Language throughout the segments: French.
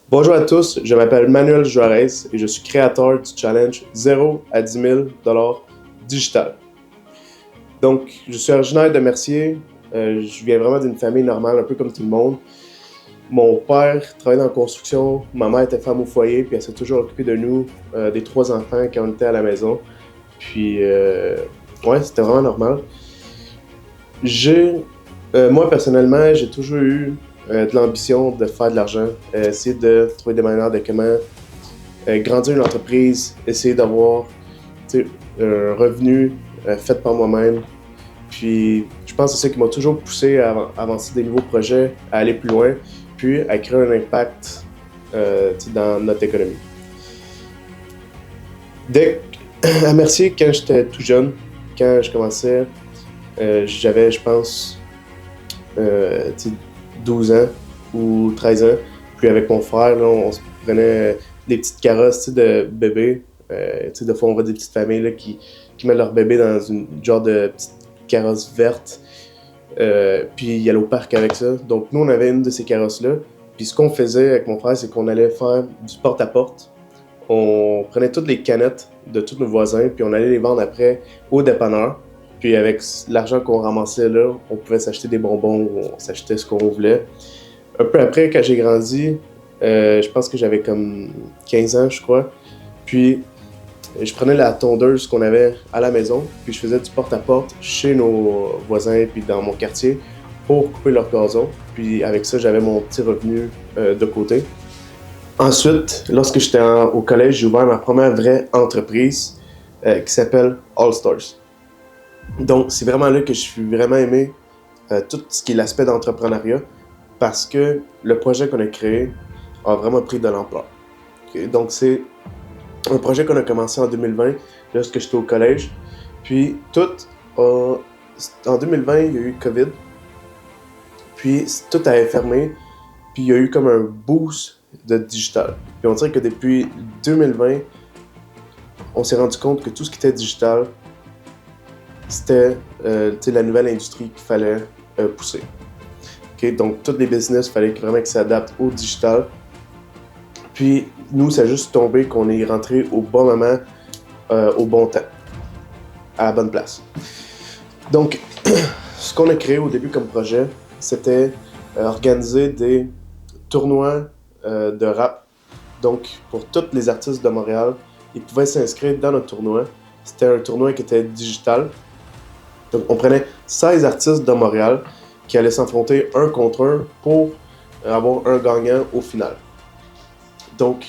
Bonjour à tous, je m'appelle Manuel Juarez et je suis créateur du challenge 0 à 10 000 digital. Donc, je suis originaire de Mercier. Je viens vraiment d'une famille normale, un peu comme tout le monde. Mon père travaillait dans la construction, ma mère était femme au foyer, puis elle s'est toujours occupée de nous, des trois enfants, quand on était à la maison. Puis, ouais, c'était vraiment normal. J'ai, Moi, personnellement, j'ai toujours eu de l'ambition de faire de l'argent, essayer de trouver des manières de comment grandir une entreprise, essayer d'avoir un revenu fait par moi-même. Puis je pense que c'est ça qui m'a toujours poussé à avancer des nouveaux projets, à aller plus loin, puis à créer un impact dans notre économie. Dès à Mercier, quand j'étais tout jeune, quand je commençais, j'avais, je pense, 12 ans ou 13 ans. Puis avec mon frère, là, on se prenait des petites carrosses de bébés. Des fois, on voit des petites familles là, qui mettent leur bébé dans une genre de petite carrosse verte. Puis ils allaient au parc avec ça. Donc nous, on avait une de ces carrosses-là. Puis ce qu'on faisait avec mon frère, c'est qu'on allait faire du porte-à-porte. On prenait toutes les canettes de tous nos voisins, puis on allait les vendre après au dépanneur. Puis avec l'argent qu'on ramassait là, on pouvait s'acheter des bonbons, on s'achetait ce qu'on voulait. Un peu après, quand j'ai grandi, je pense que j'avais comme 15 ans, je crois. Puis je prenais la tondeuse qu'on avait à la maison, puis je faisais du porte-à-porte chez nos voisins, puis dans mon quartier, pour couper leur gazon. Puis avec ça, j'avais mon petit revenu de côté. Ensuite, lorsque j'étais au collège, j'ai ouvert ma première vraie entreprise qui s'appelle All Stars. Donc, c'est vraiment là que je suis vraiment aimé tout ce qui est l'aspect d'entrepreneuriat parce que le projet qu'on a créé a vraiment pris de l'ampleur. Okay? Donc, c'est un projet qu'on a commencé en 2020 lorsque j'étais au collège. Puis, en 2020, il y a eu COVID. Puis, tout avait fermé. Puis, il y a eu comme un boost de digital. Puis, on dirait que depuis 2020, on s'est rendu compte que tout ce qui était digital, c'était la nouvelle industrie qu'il fallait pousser. Okay? Donc, tous les business, il fallait vraiment qu'ils s'adaptent au digital. Puis, nous, ça a juste tombé qu'on est rentré au bon moment, au bon temps, à la bonne place. Donc, ce qu'on a créé au début comme projet, c'était organiser des tournois de rap. Donc, pour tous les artistes de Montréal, ils pouvaient s'inscrire dans notre tournoi. C'était un tournoi qui était digital. Donc, on prenait 16 artistes de Montréal qui allaient s'affronter un contre un pour avoir un gagnant au final. Donc,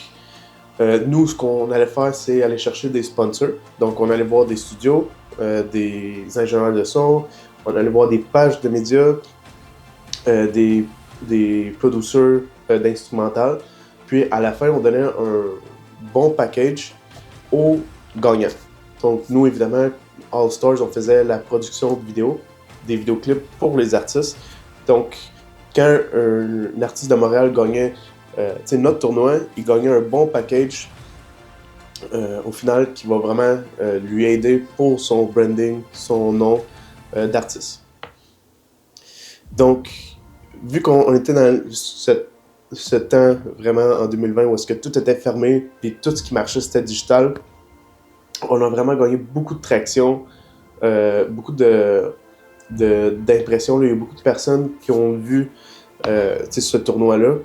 nous, ce qu'on allait faire, c'est aller chercher des sponsors. Donc, on allait voir des studios, des ingénieurs de son, on allait voir des pages de médias, des producers d'instrumental. Puis, à la fin, on donnait un bon package aux gagnants. Donc, nous, évidemment, All Stars, on faisait la production de vidéos, des vidéoclips pour les artistes. Donc, quand un artiste de Montréal gagnait notre tournoi, il gagnait un bon package au final qui va vraiment lui aider pour son branding, son nom d'artiste. Donc, vu qu'on était dans ce temps vraiment en 2020 où est-ce que tout était fermé et tout ce qui marchait c'était digital, on a vraiment gagné beaucoup de traction, beaucoup d'impressions. Il y a beaucoup de personnes qui ont vu ce tournoi-là.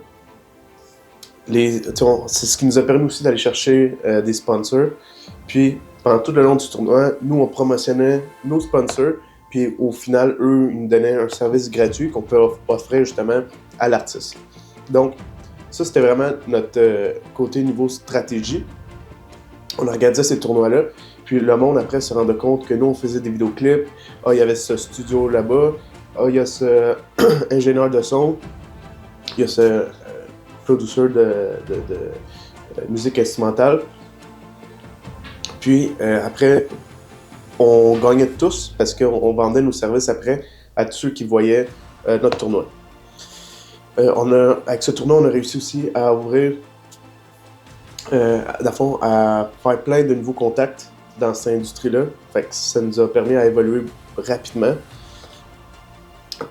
C'est ce qui nous a permis aussi d'aller chercher des sponsors. Puis, pendant tout le long du tournoi, nous, on promotionnait nos sponsors. Puis, au final, eux, ils nous donnaient un service gratuit qu'on peut offrir justement à l'artiste. Donc, ça, c'était vraiment notre côté niveau stratégie. On organisait ces tournois-là. Puis, le monde, après, se rendait compte que nous, on faisait des vidéoclips. Ah, il y avait ce studio là-bas. Ah, il y a ce ingénieur de son. Il y a ce producer de musique instrumentale. Puis après, on gagnait tous parce qu'on vendait nos services après à tous ceux qui voyaient notre tournoi. Avec ce tournoi, on a réussi aussi à ouvrir, à faire plein de nouveaux contacts dans cette industrie-là. Fait que ça nous a permis à évoluer rapidement.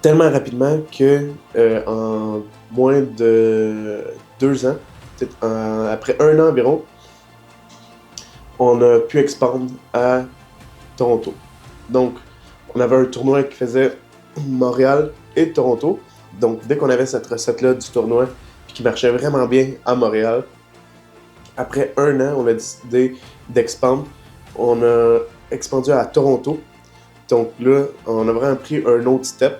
Tellement rapidement que en moins de 2 ans, peut-être après 1 an environ, on a pu expandre à Toronto. Donc, on avait un tournoi qui faisait Montréal et Toronto. Donc, dès qu'on avait cette recette-là du tournoi, puis qui marchait vraiment bien à Montréal, après 1 an, on a décidé d'expandre. On a expandu à Toronto. Donc là, on a vraiment pris un autre step.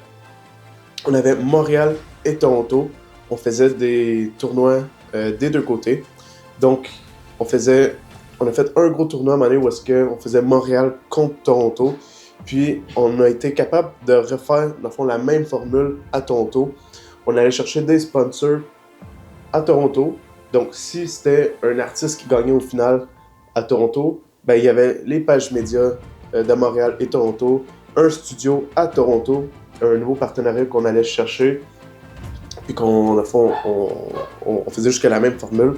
On avait Montréal et Toronto. On faisait des tournois des deux côtés. Donc, on a fait un gros tournoi à un moment donné où est-ce qu'on faisait Montréal contre Toronto. Puis, on a été capable de refaire, dans le fond, la même formule à Toronto. On allait chercher des sponsors à Toronto. Donc, si c'était un artiste qui gagnait au final à Toronto, ben, il y avait les pages médias de Montréal et Toronto, un studio à Toronto, un nouveau partenariat qu'on allait chercher, puis on faisait jusqu'à la même formule.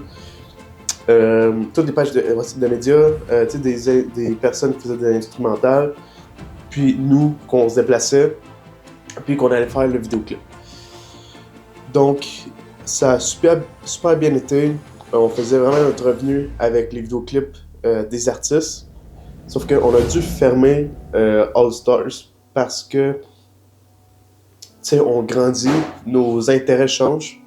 Toutes les pages de médias, des personnes qui faisaient des instrumentales, puis nous, qu'on se déplaçait, puis qu'on allait faire le vidéoclip. Donc, ça a super bien été. On faisait vraiment notre revenu avec les vidéoclips des artistes. Sauf qu'on a dû fermer All Stars parce que, tu sais, on grandit, nos intérêts changent.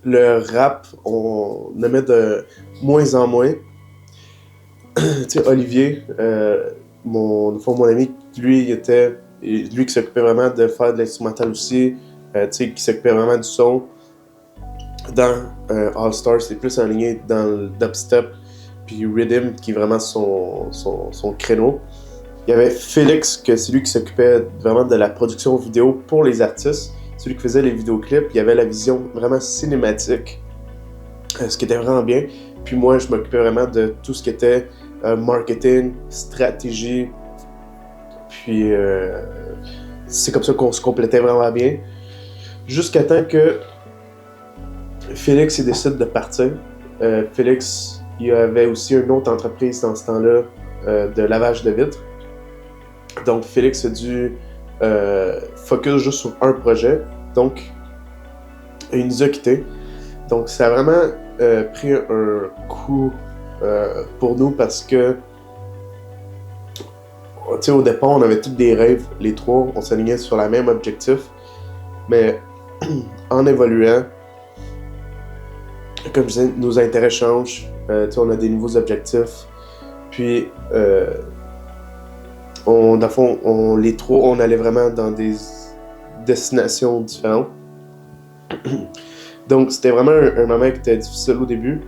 Le rap, on aimait de moins en moins. Tu sais, Olivier, mon ami, lui qui s'occupait vraiment de faire de l'instrumental aussi, tu sais, qui s'occupait vraiment du son. Dans All Stars, c'est plus aligné dans le dubstep, puis Rhythm, qui est vraiment son créneau. Il y avait Félix, que c'est lui qui s'occupait vraiment de la production vidéo pour les artistes. Celui qui faisait les vidéoclips, il avait la vision vraiment cinématique, ce qui était vraiment bien. Puis moi, je m'occupais vraiment de tout ce qui était marketing, stratégie. Puis c'est comme ça qu'on se complétait vraiment bien. Jusqu'à temps que Félix il décide de partir. Félix, il avait aussi une autre entreprise dans ce temps-là de lavage de vitres. Donc Félix a dû focus juste sur un projet. Donc, il nous a quittés. Donc ça a vraiment pris un coup pour nous parce que, tu sais, au départ, on avait tous des rêves, les trois, on s'alignait sur le même objectif. Mais en évoluant, comme je disais, nos intérêts changent, on a des nouveaux objectifs, puis dans le fond, les trois, on allait vraiment dans des destinations différentes. Donc c'était vraiment un moment qui était difficile au début,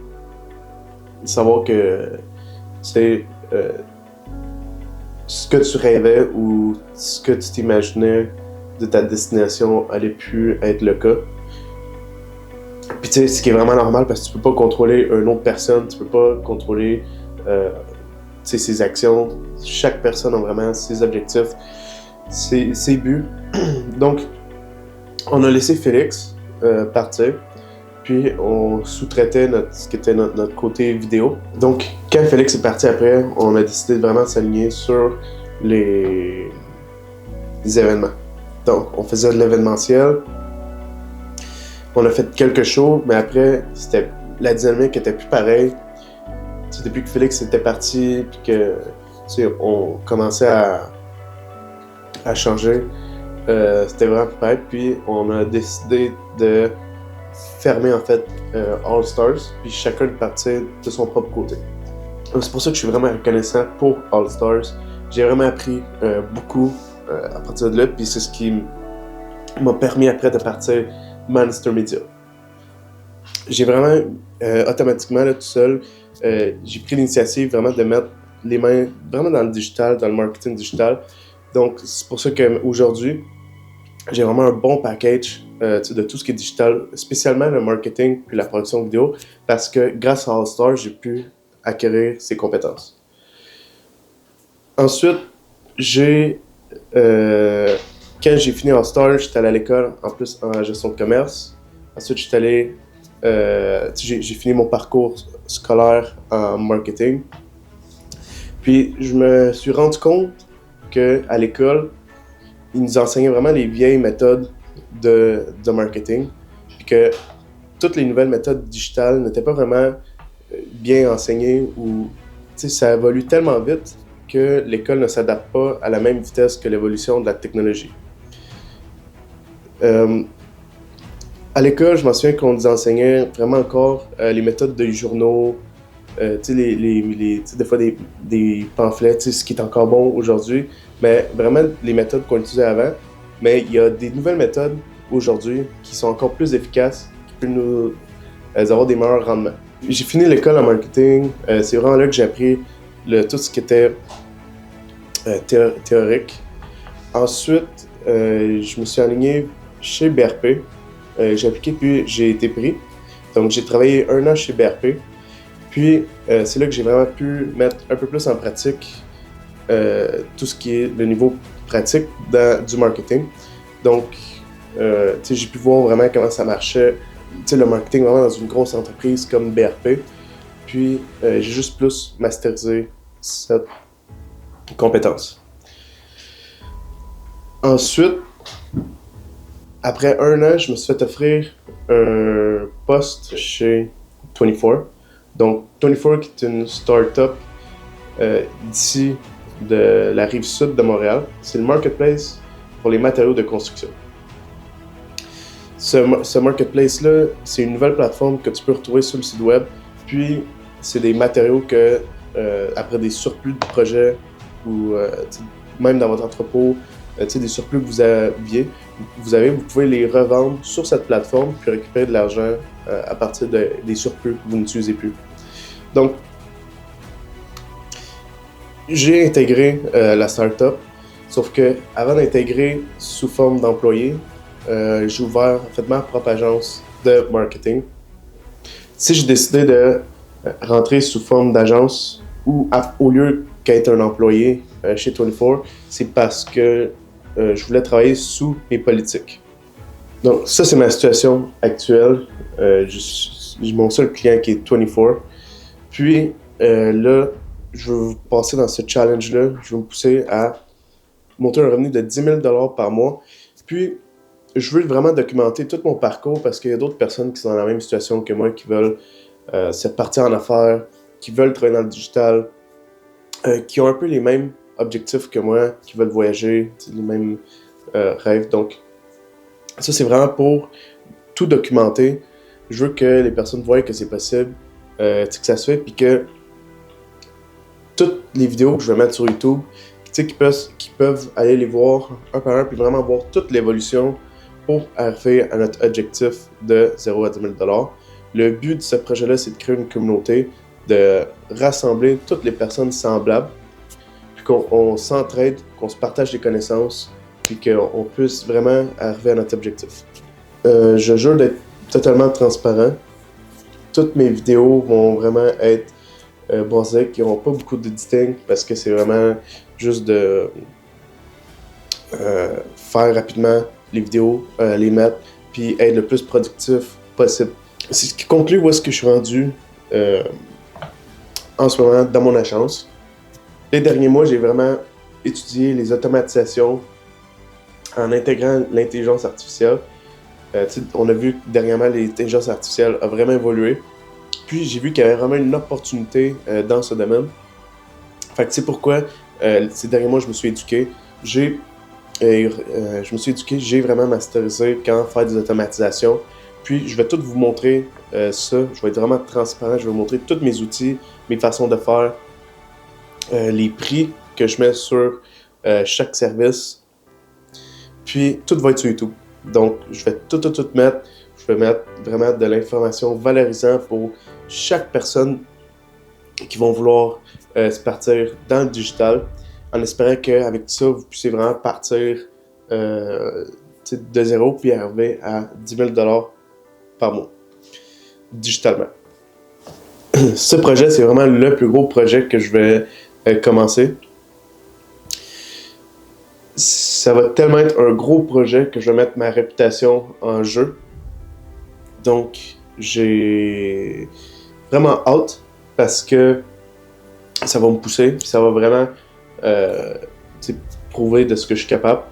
de savoir que, tu sais, ce que tu rêvais ou ce que tu t'imaginais de ta destination allait plus être le cas. Puis tu sais, ce qui est vraiment normal parce que tu peux pas contrôler une autre personne, tu peux pas contrôler ses actions. Chaque personne a vraiment ses objectifs, ses buts. Donc, on a laissé Félix partir, puis on sous-traitait ce qui était notre côté vidéo. Donc, quand Félix est parti après, on a décidé de vraiment s'aligner sur les événements. Donc, on faisait de l'événementiel. On a fait quelques shows, mais après, la dynamique était plus pareille. T'sais, depuis que Félix était parti, puis que on commençait à changer, c'était vraiment plus pareil. Puis on a décidé de fermer en fait All Stars, puis chacun de partir de son propre côté. Donc, c'est pour ça que je suis vraiment reconnaissant pour All Stars. J'ai vraiment appris beaucoup à partir de là, puis c'est ce qui m'a permis après de partir Monster Media. J'ai vraiment, automatiquement, là, tout seul, j'ai pris l'initiative vraiment de mettre les mains vraiment dans le digital, dans le marketing digital. Donc, c'est pour ça qu'aujourd'hui, j'ai vraiment un bon package de tout ce qui est digital, spécialement le marketing puis la production vidéo, parce que grâce à All Stars, j'ai pu acquérir ces compétences. Ensuite, quand j'ai fini All Stars, j'étais allé à l'école, en plus en gestion de commerce. Ensuite, j'ai fini mon parcours scolaire en marketing. Puis, je me suis rendu compte qu'à l'école, ils nous enseignaient vraiment les vieilles méthodes de marketing. Puis que toutes les nouvelles méthodes digitales n'étaient pas vraiment bien enseignées ou ça évolue tellement vite que l'école ne s'adapte pas à la même vitesse que l'évolution de la technologie. À l'école, je m'en souviens qu'on nous enseignait vraiment encore les méthodes de journaux, des fois des pamphlets, ce qui est encore bon aujourd'hui, mais vraiment les méthodes qu'on utilisait avant. Mais il y a des nouvelles méthodes aujourd'hui qui sont encore plus efficaces, qui peuvent nous avoir des meilleurs rendements. J'ai fini l'école en marketing, c'est vraiment là que j'ai appris tout ce qui était théorique. Ensuite, je me suis aligné chez BRP. J'ai appliqué puis j'ai été pris. Donc j'ai travaillé 1 an chez BRP. Puis c'est là que j'ai vraiment pu mettre un peu plus en pratique tout ce qui est le niveau pratique du marketing. Donc j'ai pu voir vraiment comment ça marchait, le marketing vraiment dans une grosse entreprise comme BRP. Puis j'ai juste plus masterisé cette compétence. Ensuite, après 1 an, je me suis fait offrir un poste chez 24. Donc, 24 qui est une start-up d'ici de la rive sud de Montréal. C'est le marketplace pour les matériaux de construction. Ce marketplace-là, c'est une nouvelle plateforme que tu peux retrouver sur le site web. Puis, c'est des matériaux que, après des surplus de projets ou même dans votre entrepôt, des surplus que vous aviez, vous pouvez les revendre sur cette plateforme puis récupérer de l'argent à partir des surplus que vous n'utilisez plus. Donc, j'ai intégré la startup, sauf que avant d'intégrer sous forme d'employé, j'ai ouvert en fait ma propre agence de marketing. Si j'ai décidé de rentrer sous forme d'agence ou au lieu qu'être un employé chez 24, c'est parce que je voulais travailler sous mes politiques. Donc ça, c'est ma situation actuelle. J'ai mon seul client qui est 24. Puis là, je veux passer dans ce challenge-là. Je veux me pousser à monter un revenu de 10 000 $ par mois. Puis je veux vraiment documenter tout mon parcours parce qu'il y a d'autres personnes qui sont dans la même situation que moi, qui veulent se partir en affaires, qui veulent travailler dans le digital, qui ont un peu les mêmes objectifs que moi, qui veulent voyager, les mêmes rêves. Donc, ça, c'est vraiment pour tout documenter. Je veux que les personnes voient que c'est possible, que ça se fait, puis que toutes les vidéos que je vais mettre sur YouTube, qui peuvent aller les voir un par un, puis vraiment voir toute l'évolution pour arriver à notre objectif de 0 à 10 000 $. Le but de ce projet-là, c'est de créer une communauté, de rassembler toutes les personnes semblables, puis qu'on s'entraide, qu'on se partage des connaissances, puis qu'on puisse vraiment arriver à notre objectif. Je jure d'être totalement transparent. Toutes mes vidéos vont vraiment être basiques, qui n'auront pas beaucoup d'editing, parce que c'est vraiment juste de faire rapidement les vidéos, les mettre, puis être le plus productif possible. C'est ce qui conclut où est-ce que je suis rendu en ce moment dans mon agence. Les derniers mois, j'ai vraiment étudié les automatisations en intégrant l'intelligence artificielle. On a vu que dernièrement, l'intelligence artificielle a vraiment évolué. Puis j'ai vu qu'il y avait vraiment une opportunité dans ce domaine. Fait que c'est pourquoi ces derniers mois, je me suis éduqué. J'ai vraiment masterisé quand faire des automatisations. Puis je vais tout vous montrer ça. Je vais être vraiment transparent. Je vais vous montrer tous mes outils, mes façons de faire, les prix que je mets sur chaque service. Puis tout va être sur YouTube. Donc je vais tout mettre. Je vais mettre vraiment de l'information valorisante pour chaque personne qui vont vouloir se partir dans le digital, en espérant qu'avec ça, vous puissiez vraiment partir de zéro puis arriver à 10 000 $ par mois, digitalement. Ce projet, c'est vraiment le plus gros projet que je vais commencer. Ça va tellement être un gros projet que je vais mettre ma réputation en jeu. Donc, j'ai vraiment hâte parce que ça va me pousser, puis ça va vraiment prouver de ce que je suis capable.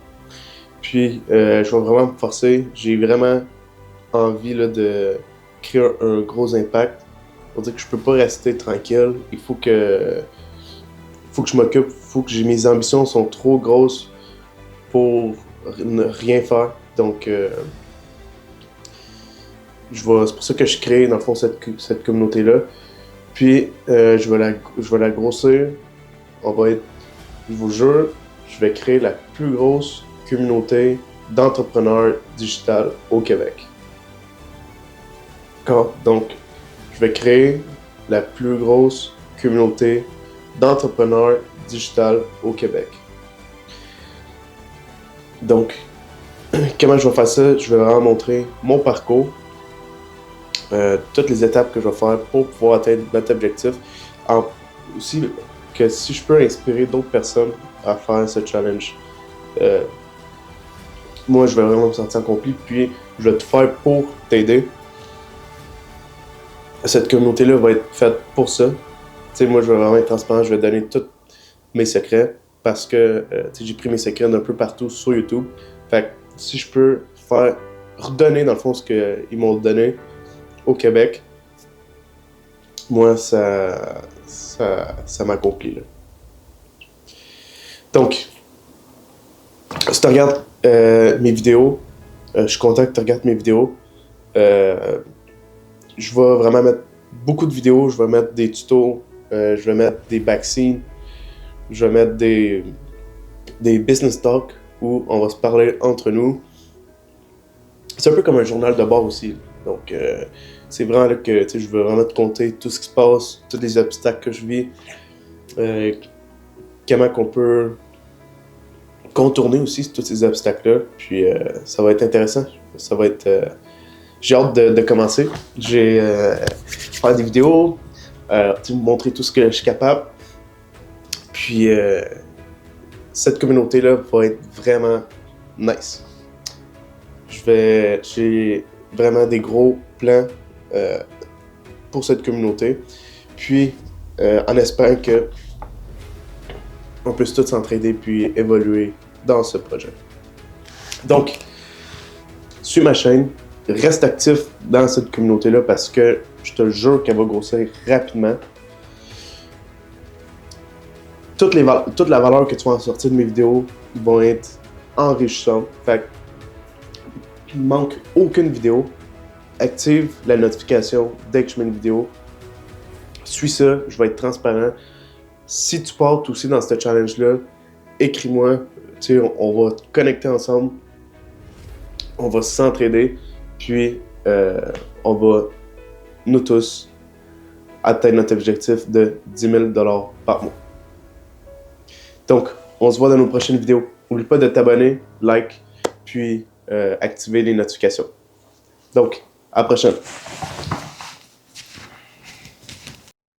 Puis, je vais vraiment me forcer. J'ai vraiment envie là, de créer un gros impact. Pour dire que je peux pas rester tranquille. Il faut que je m'occupe. Il faut que mes ambitions sont trop grosses pour ne rien faire. Donc, c'est pour ça que je crée, dans le fond, cette communauté-là. Puis, je vais la grossir. Je vous jure, je vais créer la plus grosse communauté d'entrepreneurs digital au Québec. D'accord? Donc, je vais créer la plus grosse communauté d'entrepreneurs digital au Québec. Donc, comment je vais faire ça? Je vais vraiment montrer mon parcours, toutes les étapes que je vais faire pour pouvoir atteindre notre objectif. Aussi, que si je peux inspirer d'autres personnes à faire ce challenge, moi, je vais vraiment me sentir accompli, puis je vais tout faire pour t'aider. Cette communauté-là va être faite pour ça. Tu sais, moi, je vais vraiment être transparent, je vais donner tous mes secrets, parce que j'ai pris mes secrets d'un peu partout sur YouTube. Fait que si je peux redonner dans le fond ce qu'ils m'ont donné au Québec, moi, ça m'accomplit, là. Donc, si tu regardes mes vidéos, je suis content que tu regardes mes vidéos. Je vais vraiment mettre beaucoup de vidéos, je vais mettre des tutos, je vais mettre des backscenes, je vais mettre des business talks où on va se parler entre nous. C'est un peu comme un journal de bord aussi. Donc, c'est vraiment là que je veux vraiment te conter tout ce qui se passe, tous les obstacles que je vis, comment qu'on peut contourner aussi tous ces obstacles-là. Puis, ça va être intéressant. Ça va être... j'ai hâte de commencer. J'ai faire des vidéos, vous montrer tout ce que je suis capable. Puis, cette communauté-là va être vraiment nice. J'ai vraiment des gros plans pour cette communauté. Puis, en espérant que on puisse tous s'entraider puis évoluer dans ce projet. Donc, suis ma chaîne, reste actif dans cette communauté-là parce que je te jure qu'elle va grossir rapidement. Toute la valeur que tu vas en sortir de mes vidéos vont être enrichissantes. Fait qu'il ne manque aucune vidéo. Active la notification dès que je mets une vidéo. Suis ça, je vais être transparent. Si tu partes aussi dans ce challenge-là, écris-moi. On va te connecter ensemble. On va s'entraider. Puis, on va, nous tous, atteindre notre objectif de 10 000 $ par mois. Donc, on se voit dans nos prochaines vidéos. N'oublie pas de t'abonner, like, puis activer les notifications. Donc, à la prochaine.